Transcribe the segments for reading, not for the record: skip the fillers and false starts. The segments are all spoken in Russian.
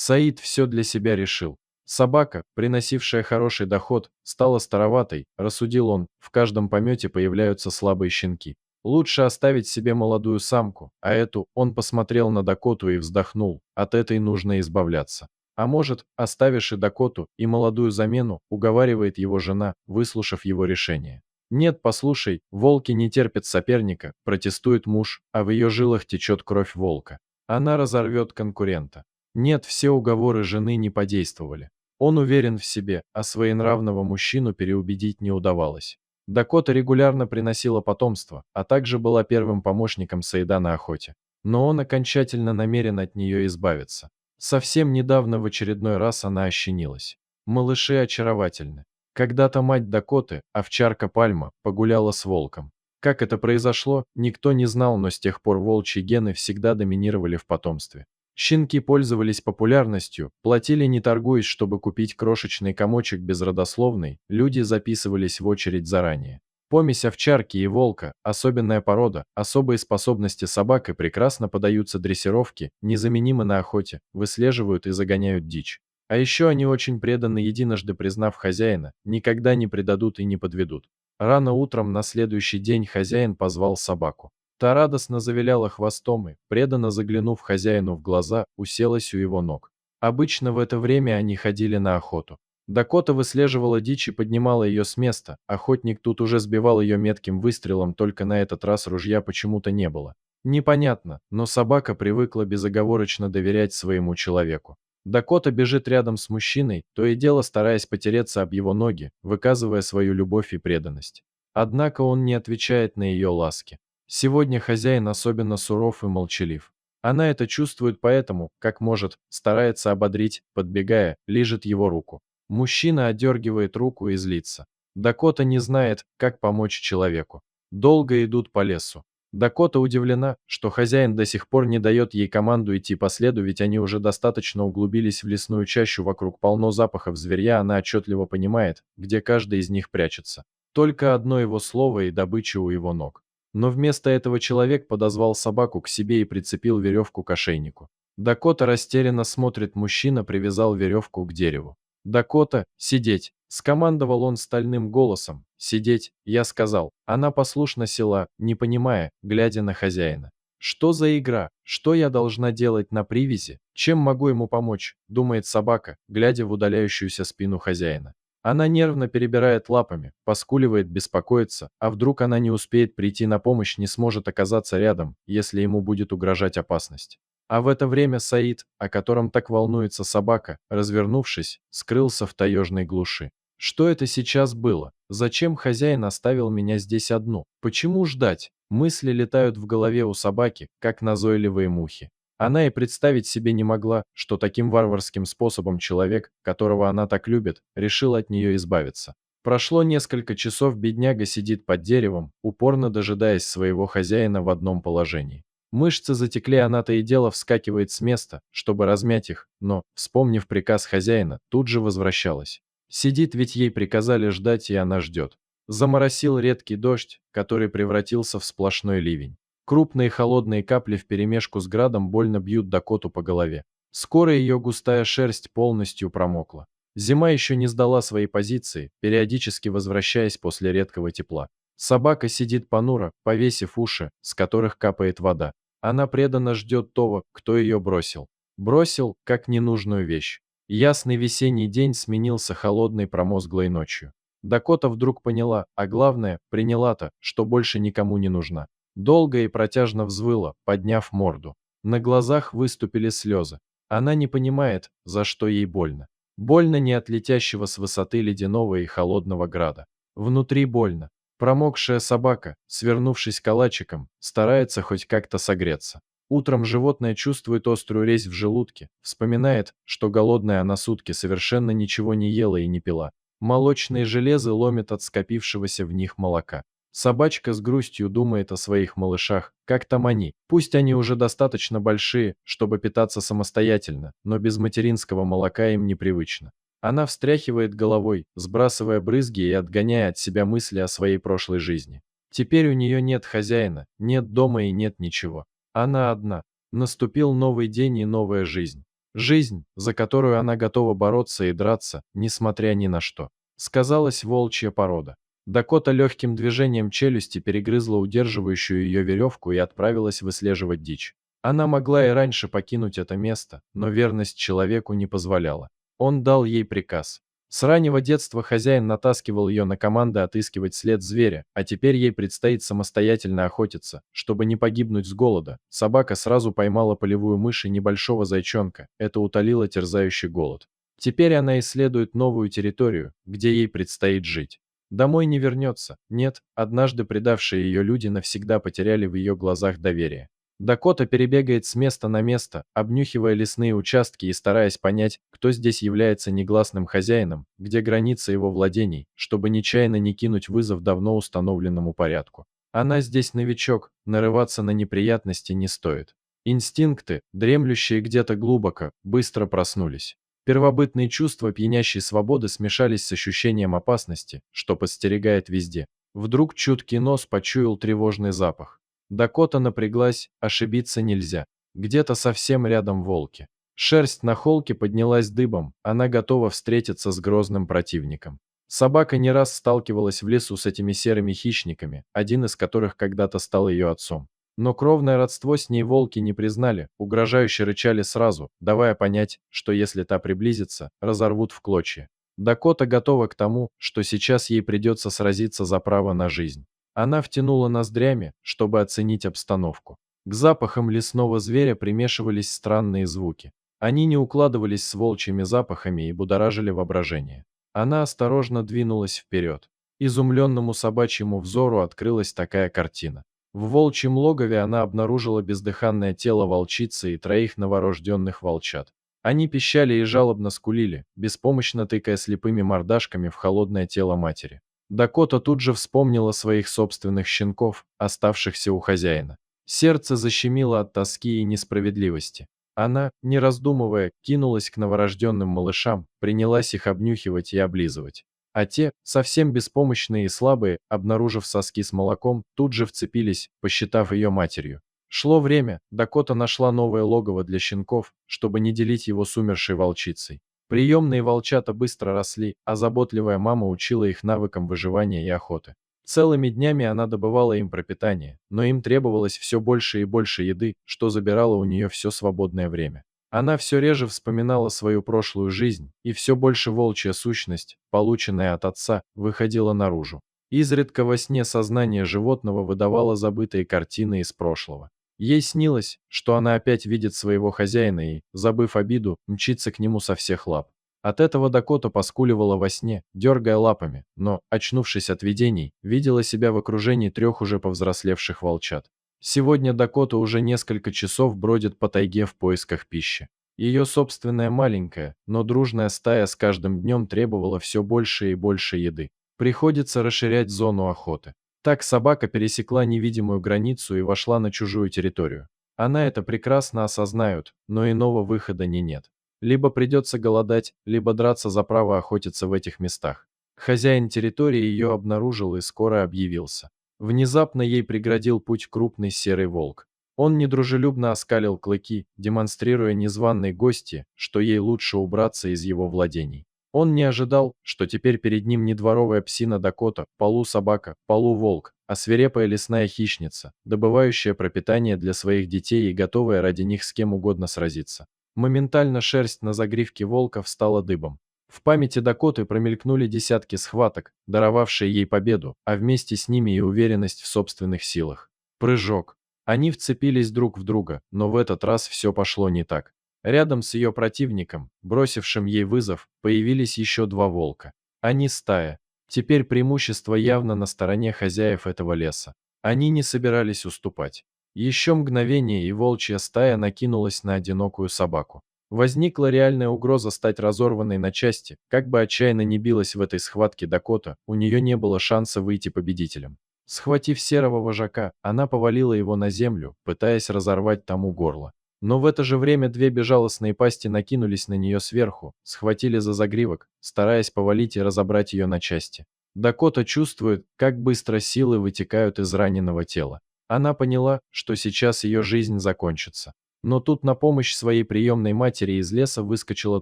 Саид все для себя решил. Собака, приносившая хороший доход, стала староватой, рассудил он, в каждом помете появляются слабые щенки. Лучше оставить себе молодую самку, а эту он посмотрел на Дакоту и вздохнул, от этой нужно избавляться. А может, оставишь и Дакоту, и молодую замену, уговаривает его жена, выслушав его решение. Нет, послушай, волки не терпят соперника, протестует муж, а в ее жилах течет кровь волка. Она разорвет конкурента. Нет, все уговоры жены не подействовали. Он уверен в себе, а своенравного мужчину переубедить не удавалось. Дакота регулярно приносила потомство, а также была первым помощником Саида на охоте. Но он окончательно намерен от нее избавиться. Совсем недавно в очередной раз она ощенилась. Малыши очаровательны. Когда-то мать Дакоты, овчарка Пальма, погуляла с волком. Как это произошло, никто не знал, но с тех пор волчьи гены всегда доминировали в потомстве. Щенки пользовались популярностью, платили не торгуясь, чтобы купить крошечный комочек безродословный, люди записывались в очередь заранее. Помесь овчарки и волка, особенная порода, особые способности собак и прекрасно поддаются дрессировке, незаменимы на охоте, выслеживают и загоняют дичь. А еще они очень преданы, единожды признав хозяина, никогда не предадут и не подведут. Рано утром на следующий день хозяин позвал собаку. Та радостно завиляла хвостом и, преданно заглянув хозяину в глаза, уселась у его ног. Обычно в это время они ходили на охоту. Дакота выслеживала дичь и поднимала ее с места, охотник тут уже сбивал ее метким выстрелом, только на этот раз ружья почему-то не было. Непонятно, но собака привыкла безоговорочно доверять своему человеку. Дакота бежит рядом с мужчиной, то и дело стараясь потереться об его ноги, выказывая свою любовь и преданность. Однако он не отвечает на ее ласки. Сегодня хозяин особенно суров и молчалив. Она это чувствует, поэтому, как может, старается ободрить, подбегая, лижет его руку. Мужчина отдергивает руку и злится. Дакота не знает, как помочь человеку. Долго идут по лесу. Дакота удивлена, что хозяин до сих пор не дает ей команду идти по следу, ведь они уже достаточно углубились в лесную чащу, вокруг полно запахов зверья, она отчетливо понимает, где каждый из них прячется. Только одно его слово и добыча у его ног. Но вместо этого человек подозвал собаку к себе и прицепил веревку к ошейнику. Дакота растерянно смотрит, мужчина привязал веревку к дереву. «Дакота, сидеть!» — скомандовал он стальным голосом. «Сидеть!» — я сказал. Она послушно села, не понимая, глядя на хозяина. «Что за игра? Что я должна делать на привязи? Чем могу ему помочь?» — думает собака, глядя в удаляющуюся спину хозяина. Она нервно перебирает лапами, поскуливает, беспокоится, а вдруг она не успеет прийти на помощь, не сможет оказаться рядом, если ему будет угрожать опасность. А в это время Саид, о котором так волнуется собака, развернувшись, скрылся в таежной глуши. Что это сейчас было? Зачем хозяин оставил меня здесь одну? Почему ждать? Мысли летают в голове у собаки, как назойливые мухи. Она и представить себе не могла, что таким варварским способом человек, которого она так любит, решил от нее избавиться. Прошло несколько часов, бедняга сидит под деревом, упорно дожидаясь своего хозяина в одном положении. Мышцы затекли, она то и дело вскакивает с места, чтобы размять их, но, вспомнив приказ хозяина, тут же возвращалась. Сидит, ведь ей приказали ждать, и она ждет. Заморосил редкий дождь, который превратился в сплошной ливень. Крупные холодные капли вперемешку с градом больно бьют Дакоту по голове. Скоро ее густая шерсть полностью промокла. Зима еще не сдала свои позиции, периодически возвращаясь после редкого тепла. Собака сидит понуро, повесив уши, с которых капает вода. Она преданно ждет того, кто ее бросил. Бросил, как ненужную вещь. Ясный весенний день сменился холодной промозглой ночью. Дакота вдруг поняла, а главное, приняла-то, что больше никому не нужна. Долго и протяжно взвыла, подняв морду. На глазах выступили слезы. Она не понимает, за что ей больно. Больно не от летящего с высоты ледяного и холодного града. Внутри больно. Промокшая собака, свернувшись калачиком, старается хоть как-то согреться. Утром животное чувствует острую резь в желудке, вспоминает, что голодная она сутки совершенно ничего не ела и не пила. Молочные железы ломят от скопившегося в них молока. Собачка с грустью думает о своих малышах, как там они. Пусть они уже достаточно большие, чтобы питаться самостоятельно, но без материнского молока им непривычно. Она встряхивает головой, сбрасывая брызги и отгоняя от себя мысли о своей прошлой жизни. Теперь у нее нет хозяина, нет дома и нет ничего. Она одна. Наступил новый день и новая жизнь. Жизнь, за которую она готова бороться и драться, несмотря ни на что. Сказалась волчья порода. Дакота легким движением челюсти перегрызла удерживающую ее веревку и отправилась выслеживать дичь. Она могла и раньше покинуть это место, но верность человеку не позволяла. Он дал ей приказ. С раннего детства хозяин натаскивал ее на команды отыскивать след зверя, а теперь ей предстоит самостоятельно охотиться, чтобы не погибнуть с голода. Собака сразу поймала полевую мышь и небольшого зайчонка, это утолило терзающий голод. Теперь она исследует новую территорию, где ей предстоит жить. Домой не вернется, нет, однажды предавшие ее люди навсегда потеряли в ее глазах доверие. Дакота перебегает с места на место, обнюхивая лесные участки и стараясь понять, кто здесь является негласным хозяином, где граница его владений, чтобы нечаянно не кинуть вызов давно установленному порядку. Она здесь новичок, нарываться на неприятности не стоит. Инстинкты, дремлющие где-то глубоко, быстро проснулись. Первобытные чувства пьянящей свободы смешались с ощущением опасности, что подстерегает везде. Вдруг чуткий нос почуял тревожный запах. Дакота напряглась, ошибиться нельзя. Где-то совсем рядом волки. Шерсть на холке поднялась дыбом, она готова встретиться с грозным противником. Собака не раз сталкивалась в лесу с этими серыми хищниками, один из которых когда-то стал ее отцом. Но кровное родство с ней волки не признали, угрожающе рычали сразу, давая понять, что если та приблизится, разорвут в клочья. Дакота готова к тому, что сейчас ей придется сразиться за право на жизнь. Она втянула ноздрями, чтобы оценить обстановку. К запахам лесного зверя примешивались странные звуки. Они не укладывались с волчьими запахами и будоражили воображение. Она осторожно двинулась вперед. Изумленному собачьему взору открылась такая картина. В волчьем логове она обнаружила бездыханное тело волчицы и троих новорожденных волчат. Они пищали и жалобно скулили, беспомощно тыкая слепыми мордашками в холодное тело матери. Дакота тут же вспомнила своих собственных щенков, оставшихся у хозяина. Сердце защемило от тоски и несправедливости. Она, не раздумывая, кинулась к новорожденным малышам, принялась их обнюхивать и облизывать. А те, совсем беспомощные и слабые, обнаружив соски с молоком, тут же вцепились, посчитав ее матерью. Шло время, Дакота нашла новое логово для щенков, чтобы не делить его с умершей волчицей. Приемные волчата быстро росли, а заботливая мама учила их навыкам выживания и охоты. Целыми днями она добывала им пропитание, но им требовалось все больше и больше еды, что забирало у нее все свободное время. Она все реже вспоминала свою прошлую жизнь, и все больше волчья сущность, полученная от отца, выходила наружу. Изредка во сне сознание животного выдавало забытые картины из прошлого. Ей снилось, что она опять видит своего хозяина и, забыв обиду, мчится к нему со всех лап. От этого Дакота поскуливала во сне, дергая лапами, но, очнувшись от видений, видела себя в окружении трех уже повзрослевших волчат. Сегодня Дакота уже несколько часов бродит по тайге в поисках пищи. Ее собственная маленькая, но дружная стая с каждым днем требовала все больше и больше еды. Приходится расширять зону охоты. Так собака пересекла невидимую границу и вошла на чужую территорию. Она это прекрасно осознает, но иного выхода нет. Либо придется голодать, либо драться за право охотиться в этих местах. Хозяин территории ее обнаружил и скоро объявился. Внезапно ей преградил путь крупный серый волк. Он недружелюбно оскалил клыки, демонстрируя незваной гости, что ей лучше убраться из его владений. Он не ожидал, что теперь перед ним не дворовая псина Дакота, полусобака, полуволк, а свирепая лесная хищница, добывающая пропитание для своих детей и готовая ради них с кем угодно сразиться. Моментально шерсть на загривке волка встала дыбом. В памяти Дакоты промелькнули десятки схваток, даровавшие ей победу, а вместе с ними и уверенность в собственных силах. Прыжок. Они вцепились друг в друга, но в этот раз все пошло не так. Рядом с ее противником, бросившим ей вызов, появились еще два волка. Они стая. Теперь преимущество явно на стороне хозяев этого леса. Они не собирались уступать. Еще мгновение, и волчья стая накинулась на одинокую собаку. Возникла реальная угроза стать разорванной на части, как бы отчаянно не билась в этой схватке Дакота, у нее не было шанса выйти победителем. Схватив серого вожака, она повалила его на землю, пытаясь разорвать тому горло. Но в это же время две безжалостные пасти накинулись на нее сверху, схватили за загривок, стараясь повалить и разобрать ее на части. Дакота чувствует, как быстро силы вытекают из раненого тела. Она поняла, что сейчас ее жизнь закончится. Но тут на помощь своей приемной матери из леса выскочило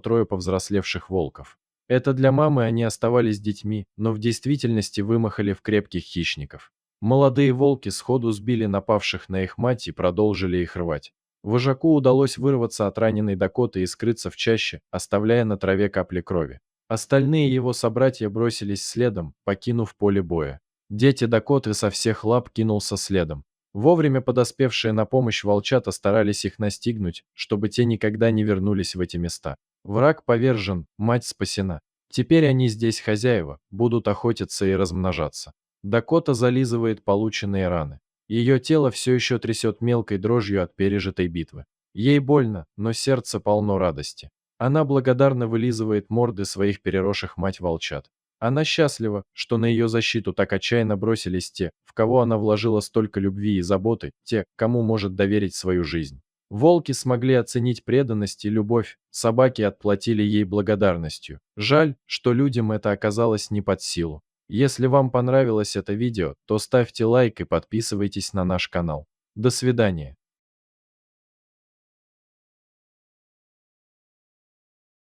трое повзрослевших волков. Это для мамы они оставались детьми, но в действительности вымахали в крепких хищников. Молодые волки сходу сбили напавших на их мать и продолжили их рвать. Вожаку удалось вырваться от раненой Дакоты и скрыться в чаще, оставляя на траве капли крови. Остальные его собратья бросились следом, покинув поле боя. Дети Дакоты со всех лап кинулся следом. Вовремя подоспевшие на помощь волчата старались их настигнуть, чтобы те никогда не вернулись в эти места. Враг повержен, мать спасена. Теперь они здесь хозяева, будут охотиться и размножаться. Дакота зализывает полученные раны. Ее тело все еще трясет мелкой дрожью от пережитой битвы. Ей больно, но сердце полно радости. Она благодарно вылизывает морды своих переросших мать волчат. Она счастлива, что на ее защиту так отчаянно бросились те, в кого она вложила столько любви и заботы, те, кому может доверить свою жизнь. Волки смогли оценить преданность и любовь, собаки отплатили ей благодарностью. Жаль, что людям это оказалось не под силу. Если вам понравилось это видео, то ставьте лайк и подписывайтесь на наш канал. До свидания.